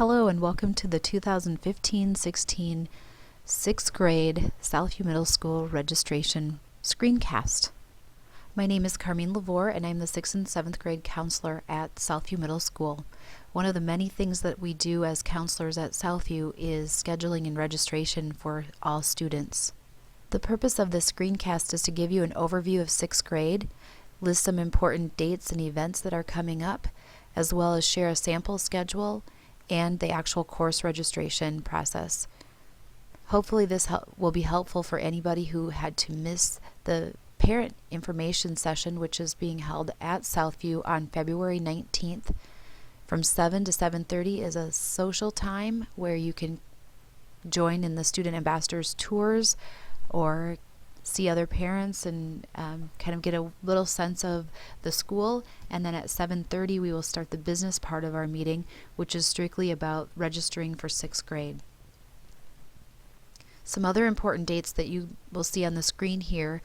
Hello and welcome to the 2015-16 6th grade Southview Middle School registration screencast. My name is Carmine Lavore and I'm the 6th and 7th grade counselor at Southview Middle School. One of the many things that we do as counselors at Southview is scheduling and registration for all students. The purpose of this screencast is to give you an overview of 6th grade, list some important dates and events that are coming up, as well as share a sample schedule and the actual course registration process. Hopefully this will be helpful for anybody who had to miss the parent information session, which is being held at Southview on February 19th. From 7 to 7:30 is a social time where you can join in the student ambassadors tours or see other parents and kind of get a little sense of the school. And then at 7:30 we will start the business part of our meeting, which is strictly about registering for 6th grade. Some other important dates that you will see on the screen here,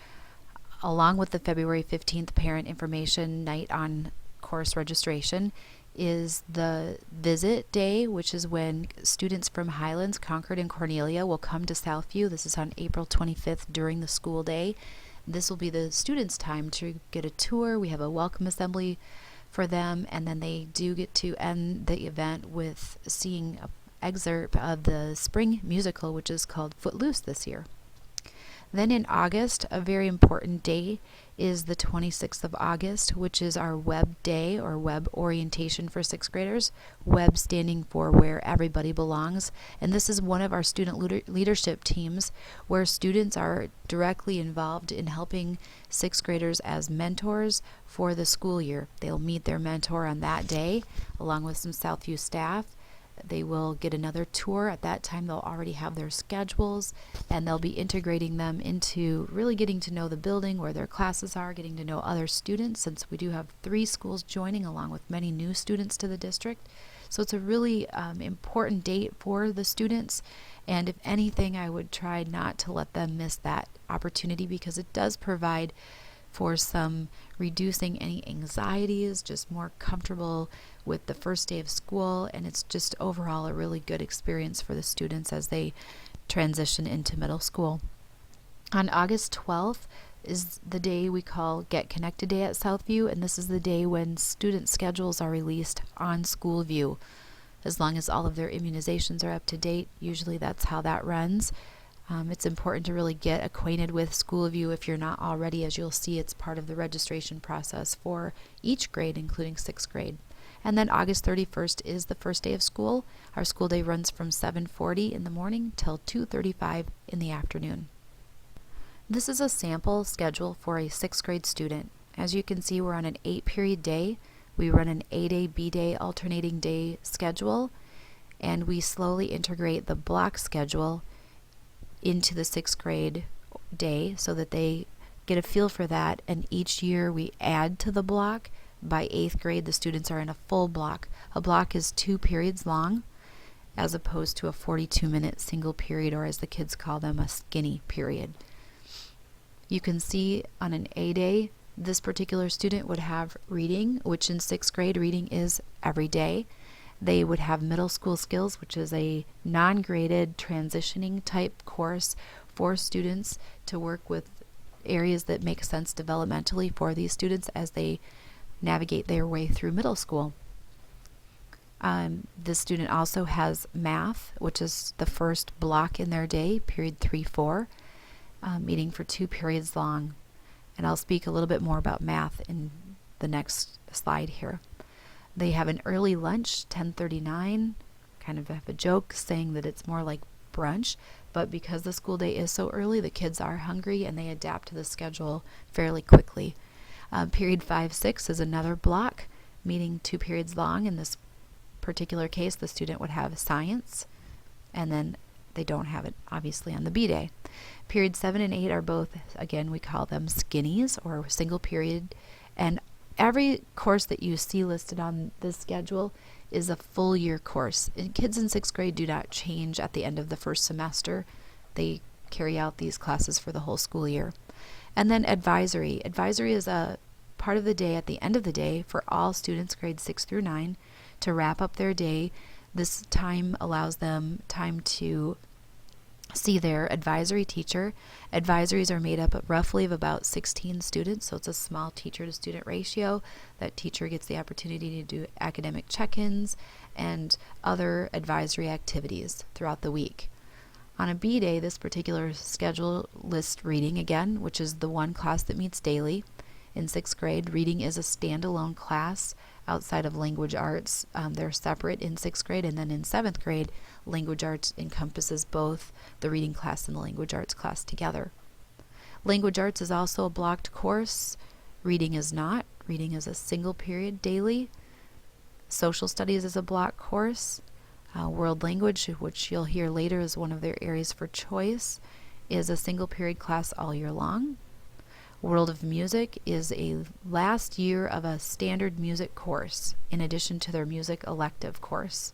along with the February 15th parent information night on course registration, is the visit day, which is when students from Highlands, Concord, and Cornelia will come to Southview. This is on April 25th during the school day. This will be the students' time to get a tour. We have a welcome assembly for them, and then they do get to end the event with seeing an excerpt of the spring musical, which is called Footloose this year. Then in August, a very important day is the 26th of August, which is our Web Day or Web Orientation for 6th graders. Web standing for Where Everybody Belongs. And this is one of our student leadership teams where students are directly involved in helping 6th graders as mentors for the school year. They'll meet their mentor on that day along with some Southview staff. They will get another tour. At that time they'll already have their schedules, and they'll be integrating them into really getting to know the building, where their classes are, getting to know other students, since we do have 3 schools joining along with many new students to the district. So it's a really important date for the students, and if anything I would try not to let them miss that opportunity, because it does provide for some reducing any anxieties, just more comfortable with the first day of school, and it's just overall a really good experience for the students as they transition into middle school. On August 12th is the day we call Get Connected Day at Southview, and this is the day when student schedules are released on SchoolView. As long as all of their immunizations are up to date, usually that's how that runs. It's important to really get acquainted with SchoolView if you're not already. As you'll see, it's part of the registration process for each grade, including 6th grade. And then August 31st is the first day of school. Our school day runs from 7:40 in the morning till 2:35 in the afternoon. This is a sample schedule for a 6th grade student. As you can see, we're on an 8-period day. We run an A-day, B-day, alternating day schedule, and we slowly integrate the block schedule into the 6th grade day so that they get a feel for that, and each year we add to the block. By 8th grade the students are in a full block. A block is 2 periods long as opposed to a 42-minute single period, or as the kids call them, a skinny period. You can see on an A day this particular student would have reading, which in 6th grade reading is every day. They would have middle school skills, which is a non-graded transitioning type course for students to work with areas that make sense developmentally for these students as they navigate their way through middle school. This student also has math, which is the first block in their day, period 3-4, meeting for 2 periods long. And I'll speak a little bit more about math in the next slide here. They have an early lunch, 10:39. Kind of have a joke saying that it's more like brunch, but because the school day is so early, the kids are hungry and they adapt to the schedule fairly quickly. Period 5-6 is another block, meeting 2 periods long. In this particular case, the student would have science, and then they don't have it obviously on the B day. Period 7 and 8 are both, again, we call them skinnies or single period, and every course that you see listed on this schedule is a full year course. And kids in 6th grade do not change at the end of the first semester. They carry out these classes for the whole school year. And then advisory. Advisory is a part of the day at the end of the day for all students grades 6 through 9 to wrap up their day. This time allows them time to see their advisory teacher. Advisories are made up of roughly of about 16 students, so it's a small teacher to student ratio. That teacher gets the opportunity to do academic check-ins and other advisory activities throughout the week. On a B day, this particular schedule lists reading again, which is the one class that meets daily. In 6th grade, reading is a standalone class outside of language arts. They're separate in 6th grade, and then in 7th grade, language arts encompasses both the reading class and the language arts class together. Language arts is also a blocked course. Reading is not. Reading is a single period daily. Social studies is a block course. World language, which you'll hear later is one of their areas for choice, is a single period class all year long. World of Music is a last year of a standard music course in addition to their music elective course.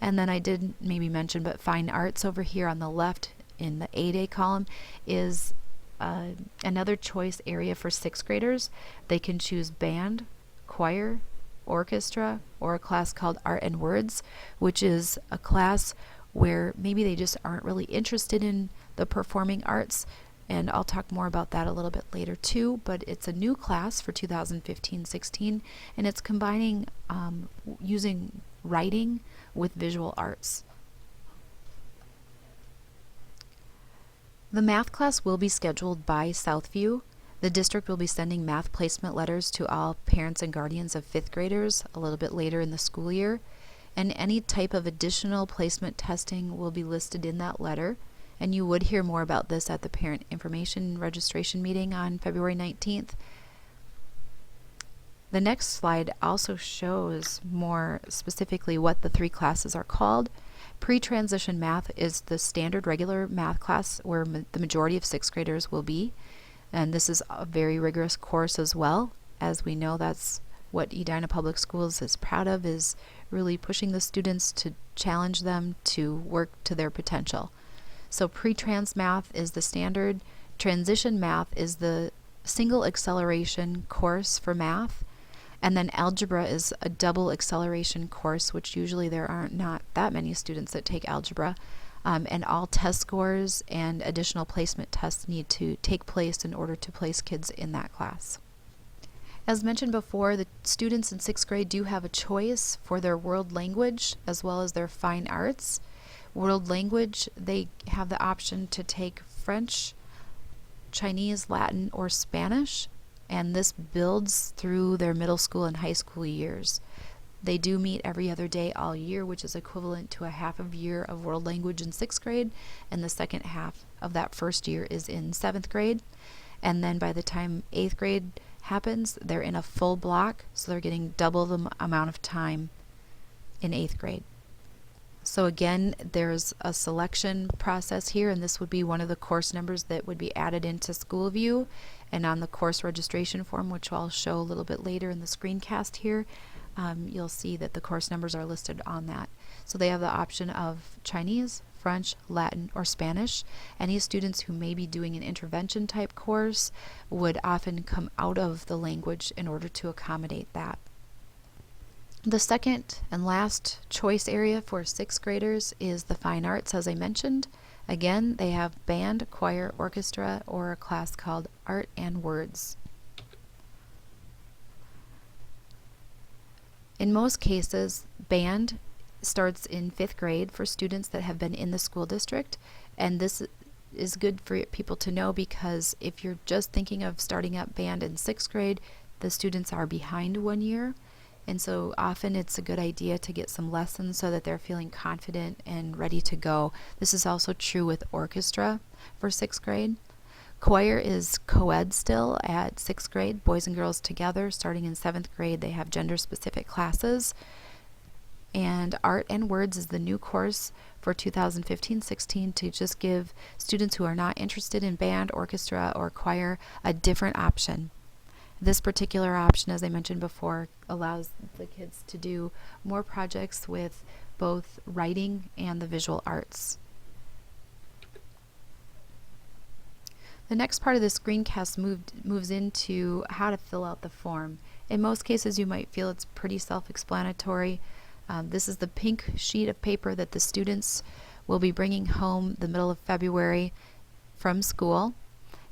And then I did maybe mention, but Fine Arts over here on the left in the A-Day column is another choice area for 6th graders. They can choose band, choir, orchestra, or a class called Art and Words, which is a class where maybe they just aren't really interested in the performing arts. And I'll talk more about that a little bit later too, but it's a new class for 2015-16, and it's combining using writing with visual arts. The math class will be scheduled by Southview. The district will be sending math placement letters to all parents and guardians of 5th graders a little bit later in the school year, and any type of additional placement testing will be listed in that letter. And you would hear more about this at the parent information registration meeting on February 19th. The next slide also shows more specifically what the 3 classes are called. Pre-transition math is the standard regular math class where the majority of 6th graders will be. And this is a very rigorous course as well. As we know, that's what Edina Public Schools is proud of, is really pushing the students to challenge them to work to their potential. So pre-trans math is the standard. Transition math is the single acceleration course for math. And then algebra is a double acceleration course, which usually there aren't not that many students that take algebra. And all test scores and additional placement tests need to take place in order to place kids in that class. As mentioned before, the students in 6th grade do have a choice for their world language as well as their fine arts. World language, they have the option to take French, Chinese, Latin, or Spanish, and this builds through their middle school and high school years. They do meet every other day all year, which is equivalent to a half of year of world language in 6th grade, and the second half of that first year is in 7th grade. And then by the time 8th grade happens, they're in a full block, so they're getting double the amount of time in 8th grade. So again, there's a selection process here, and this would be one of the course numbers that would be added into SchoolView. And on the course registration form, which I'll show a little bit later in the screencast here, you'll see that the course numbers are listed on that. So they have the option of Chinese, French, Latin, or Spanish. Any students who may be doing an intervention type course would often come out of the language in order to accommodate that. The second and last choice area for 6th graders is the fine arts, as I mentioned. Again, they have band, choir, orchestra, or a class called Art and Words. In most cases, band starts in 5th grade for students that have been in the school district, and this is good for people to know because if you're just thinking of starting up band in 6th grade, the students are behind 1 year. And so often it's a good idea to get some lessons so that they're feeling confident and ready to go. This is also true with orchestra for 6th grade. Choir is co-ed still at 6th grade, boys and girls together. Starting in 7th grade, they have gender-specific classes. And Art and Words is the new course for 2015-16 to just give students who are not interested in band, orchestra, or choir a different option. This particular option, as I mentioned before, allows the kids to do more projects with both writing and the visual arts. The next part of the screencast moves into how to fill out the form. In most cases, you might feel it's pretty self-explanatory. This is the pink sheet of paper that the students will be bringing home the middle of February from school.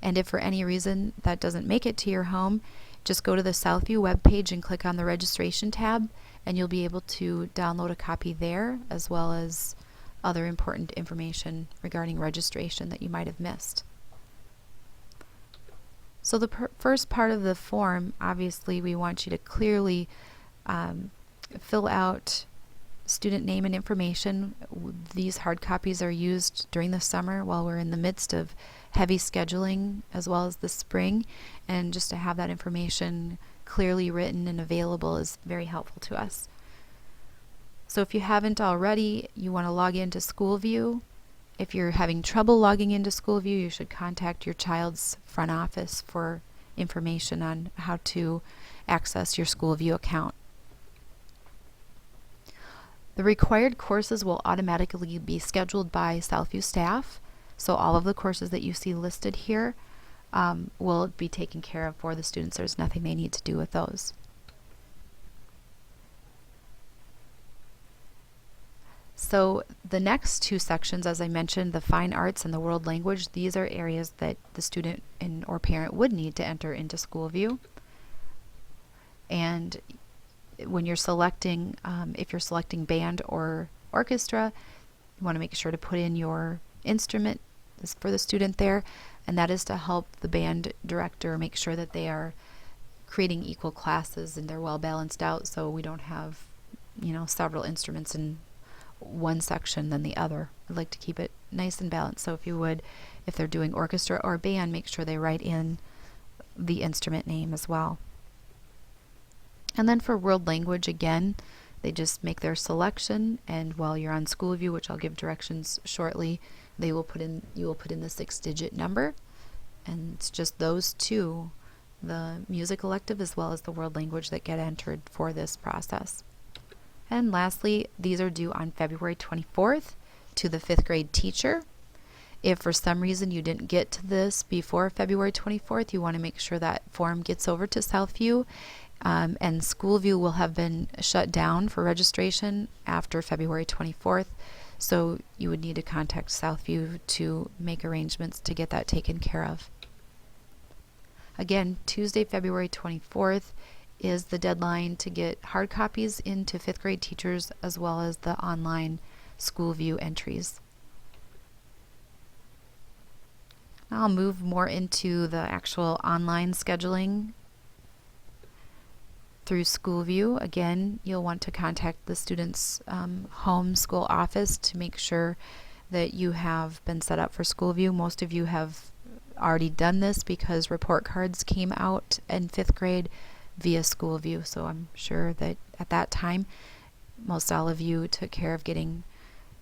And if for any reason that doesn't make it to your home, just go to the Southview webpage and click on the registration tab, and you'll be able to download a copy there, as well as other important information regarding registration that you might have missed. So the first part of the form, obviously we want you to clearly fill out student name and information. These hard copies are used during the summer while we're in the midst of heavy scheduling, as well as the spring, and just to have that information clearly written and available is very helpful to us. So if you haven't already, you want to log into SchoolView. If you're having trouble logging into SchoolView, you should contact your child's front office for information on how to access your SchoolView account. The required courses will automatically be scheduled by Southview staff, so all of the courses that you see listed here will be taken care of for the students. There's nothing they need to do with those. So the next two sections, as I mentioned, the fine arts and the world language, these are areas that the student or parent would need to enter into SchoolView. And when you're selecting, if you're selecting band or orchestra, you want to make sure to put in your instrument for the student there, and that is to help the band director make sure that they are creating equal classes and they're well balanced out, so we don't have, several instruments in one section than the other. I'd like to keep it nice and balanced, so if they're doing orchestra or band, make sure they write in the instrument name as well. And then for world language, again, they just make their selection, and while you're on SchoolView, which I'll give directions shortly, you will put in the 6-digit number, and it's just those two, the music elective as well as the world language, that get entered for this process. And lastly, these are due on February 24th to the 5th grade teacher. If for some reason you didn't get to this before February 24th, you want to make sure that form gets over to Southview, and SchoolView will have been shut down for registration after February 24th, so you would need to contact Southview to make arrangements to get that taken care of. Again, Tuesday, February 24th is the deadline to get hard copies into 5th grade teachers, as well as the online SchoolView entries. I'll move more into the actual online scheduling through SchoolView. Again, you'll want to contact the student's home school office to make sure that you have been set up for SchoolView. Most of you have already done this because report cards came out in 5th grade via SchoolView, so I'm sure that at that time most all of you took care of getting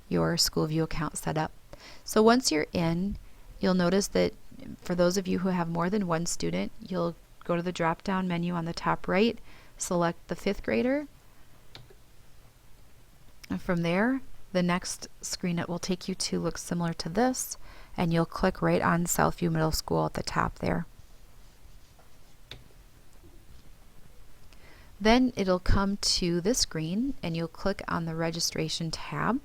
your SchoolView account set up. So once you're in, you'll notice that for those of you who have more than one student, you'll go to the drop down menu on the top right, select the 5th grader, and from there the next screen it will take you to looks similar to this, and you'll click right on Southview Middle School at the top there. Then it'll come to this screen and you'll click on the registration tab,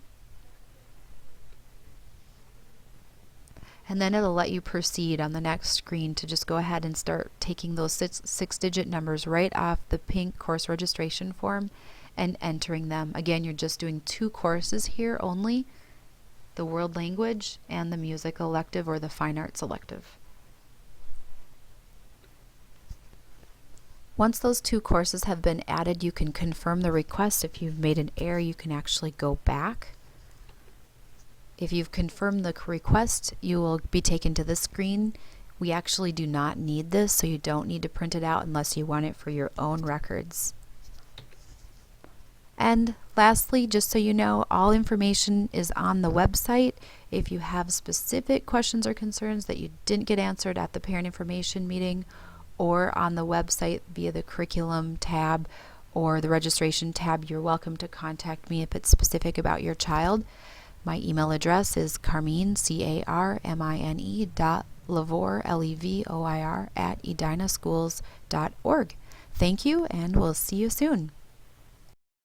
and then it'll let you proceed on the next screen to just go ahead and start taking those six-digit numbers right off the pink course registration form and entering them. Again, you're just doing 2 courses here only, the world language and the music elective or the fine arts elective. Once those 2 courses have been added, you can confirm the request. If you've made an error, you can actually go back. If you've confirmed the request, you will be taken to this screen. We actually do not need this, so you don't need to print it out unless you want it for your own records. And lastly, just so you know, all information is on the website. If you have specific questions or concerns that you didn't get answered at the parent information meeting, or on the website via the curriculum tab or the registration tab, you're welcome to contact me if it's specific about your child. My email address is Carmine, C-A-R-M-I-N-E .Levoir, L-E-V-O-I-R @edinaschools.org. Thank you, and we'll see you soon.